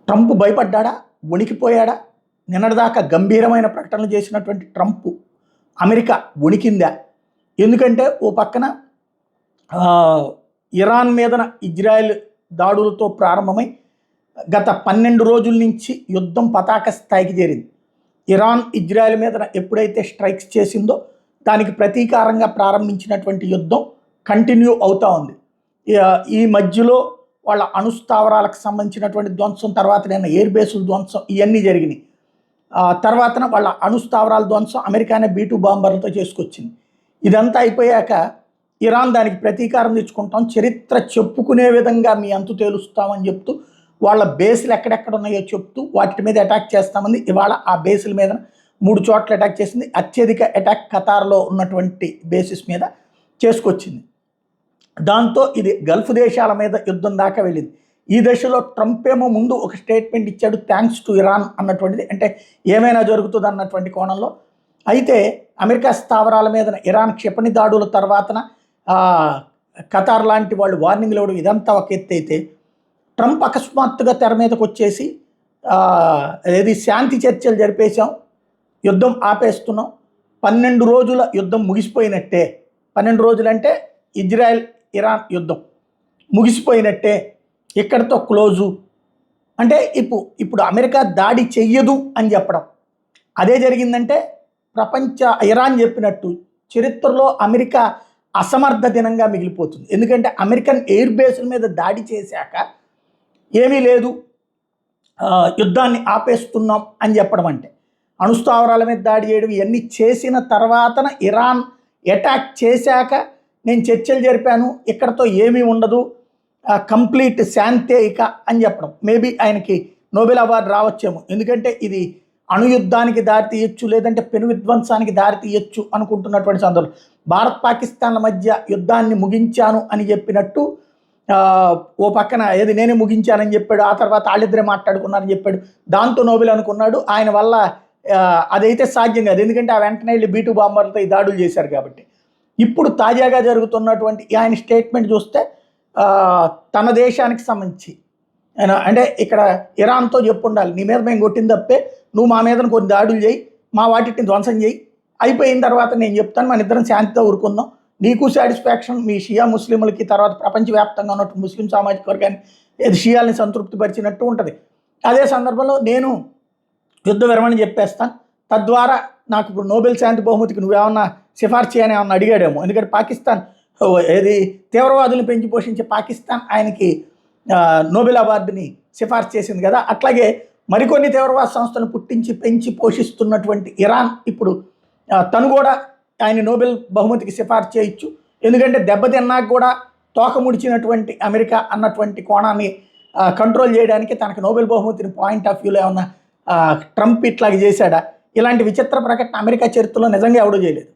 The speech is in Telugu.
ట్రంప్ భయపడ్డా, వణికిపోయాడా? నిన్నటిదాకా గంభీరమైన ప్రకటనలు చేసినటువంటి ట్రంప్ అమెరికా వణికిందా? ఎందుకంటే ఓ పక్కన ఇరాన్ మీదన ఇజ్రాయెల్ దాడులతో ప్రారంభమై గత 12 రోజుల నుంచి యుద్ధం పతాక స్థాయికి చేరింది. ఇరాన్ ఇజ్రాయెల్ మీద ఎప్పుడైతే స్ట్రైక్స్ చేసిందో దానికి ప్రతీకారంగా ప్రారంభించినటువంటి యుద్ధం కంటిన్యూ అవుతూ ఉంది. ఈ మధ్యలో వాళ్ళ అణుస్థావరాలకు సంబంధించినటువంటి ధ్వంసం, తర్వాత నేను ఎయిర్ బేసుల ధ్వంసం, ఇవన్నీ జరిగినాయి. తర్వాతన వాళ్ళ అణుస్థావరాల ధ్వంసం అమెరికానే B-2 బాంబర్లతో చేసుకొచ్చింది. ఇదంతా అయిపోయాక ఇరాన్ దానికి ప్రతీకారం తెచ్చుకుంటాం, చరిత్ర చెప్పుకునే విధంగా మీ అంతు తేలుస్తామని చెప్తూ వాళ్ళ బేసులు ఎక్కడెక్కడ ఉన్నాయో చెప్తూ వాటి మీద అటాక్ చేస్తామంది. ఇవాళ ఆ బేసుల మీద 3 చోట్ల అటాక్ చేసింది. అత్యధిక అటాక్ ఖతార్లో ఉన్నటువంటి బేసిస్ మీద చేసుకొచ్చింది. దాంతో ఇది గల్ఫ్ దేశాల మీద యుద్ధం దాకా వెళ్ళింది. ఈ దశలో ట్రంప్ ఏమో ముందు ఒక స్టేట్మెంట్ ఇచ్చాడు, థ్యాంక్స్ టు ఇరాన్ అన్నటువంటిది, అంటే ఏమైనా జరుగుతుంది అన్నటువంటి కోణంలో. అయితే అమెరికా స్థావరాల మీద ఇరాన్ క్షిపణి దాడుల తర్వాతన ఖతార్ లాంటి వాళ్ళు వార్నింగ్లు ఇవ్వడం, ఇదంతా ఒక ఎత్తు అయితే ట్రంప్ అకస్మాత్తుగా తెర మీదకి వచ్చేసి ఏది శాంతి చర్చలు జరిపేశాం, యుద్ధం ఆపేస్తున్నాం, 12 రోజుల యుద్ధం ముగిసిపోయినట్టే. 12 రోజులు అంటే ఇజ్రాయెల్ ఇరాన్ యుద్ధం ముగిసిపోయినట్టే, ఇక్కడితో క్లోజు అంటే ఇప్పుడు అమెరికా దాడి చెయ్యదు అని చెప్పడం. అదే జరిగిందంటే ఇరాన్ చెప్పినట్టు చరిత్రలో అమెరికా అసమర్థ దినంగా మిగిలిపోతుంది. ఎందుకంటే అమెరికన్ ఎయిర్ బేస్ల మీద దాడి చేశాక ఏమీ లేదు, యుద్ధాన్ని ఆపేస్తున్నాం అని చెప్పడం, అంటే అణుస్థావరాల మీద దాడి చేయడం ఇవన్నీ చేసిన తర్వాతన ఇరాన్ అటాక్ చేశాక నేను చర్చలు జరిపాను, ఇక్కడతో ఏమీ ఉండదు, కంప్లీట్ శాంతే ఇక అని చెప్పడం. మేబీ ఆయనకి నోబెల్ అవార్డు రావచ్చేమో, ఎందుకంటే ఇది అణుయుద్ధానికి దారితీయచ్చు, లేదంటే పెను విధ్వంసానికి దారితీయచ్చు అనుకుంటున్నటువంటి సందర్భంలో భారత్ పాకిస్తాన్ల మధ్య యుద్ధాన్ని ముగించాను అని చెప్పినట్టు ఓ పక్కన ఏది నేనే ముగించానని చెప్పాడు, ఆ తర్వాత వాళ్ళిద్దరే మాట్లాడుకున్నారని చెప్పాడు, దాంతో నోబెల్ అనుకున్నాడు. ఆయన వల్ల అదైతే సాధ్యం కాదు, ఎందుకంటే ఆ వెంటనే వెళ్ళి B-2 బాంబర్లతో ఈ దాడులు చేశారు కాబట్టి. ఇప్పుడు తాజాగా జరుగుతున్నటువంటి ఆయన స్టేట్మెంట్ చూస్తే తన దేశానికి సంబంధించి అంటే ఇక్కడ ఇరాన్తో చెప్పుండాలి, నీ మీద మేము కొట్టింది తప్పే, నువ్వు మా మీద కొన్ని దాడులు చేయి, మా వాటిని ధ్వంసం చేయి, అయిపోయిన తర్వాత నేను చెప్తాను, మన ఇద్దరం శాంతితో ఊరుకుందాం, నీకు సాటిస్ఫాక్షన్, మీ షియా ముస్లింలకి, తర్వాత ప్రపంచవ్యాప్తంగా ఉన్నట్టు ముస్లిం సామాజిక వర్గాన్ని ఏది షియాల్ని సంతృప్తిపరిచినట్టు ఉంటుంది. అదే సందర్భంలో నేను యుద్ధ విరమణ చెప్పేస్తాను, తద్వారా నాకు ఇప్పుడు నోబెల్ శాంతి బహుమతికి నువ్వేమన్నా సిఫార్సు చేయని ఏమన్నా అడిగాడేమో, ఎందుకంటే పాకిస్తాన్ ఏది తీవ్రవాదులను పెంచి పోషించే పాకిస్తాన్ ఆయనకి నోబెల్ అవార్డుని సిఫార్సు చేసింది కదా. అట్లాగే మరికొన్ని తీవ్రవాద సంస్థలను పుట్టించి పెంచి పోషిస్తున్నటువంటి ఇరాన్ ఇప్పుడు తను కూడా ఆయన నోబెల్ బహుమతికి సిఫార్సు చేయొచ్చు, ఎందుకంటే దెబ్బతిన్నాక కూడా తోక ముడిచినటువంటి అమెరికా అన్నటువంటి కోణాన్ని కంట్రోల్ చేయడానికి తనకు నోబెల్ బహుమతిని పాయింట్ ఆఫ్ వ్యూలో ఏమన్నా ట్రంప్ ఇట్లాగే చేశాడా? ఇలాంటి విచిత్ర ప్రకటన అమెరికా చరిత్రలో నిజంగా ఎవడూ చేయలేదు.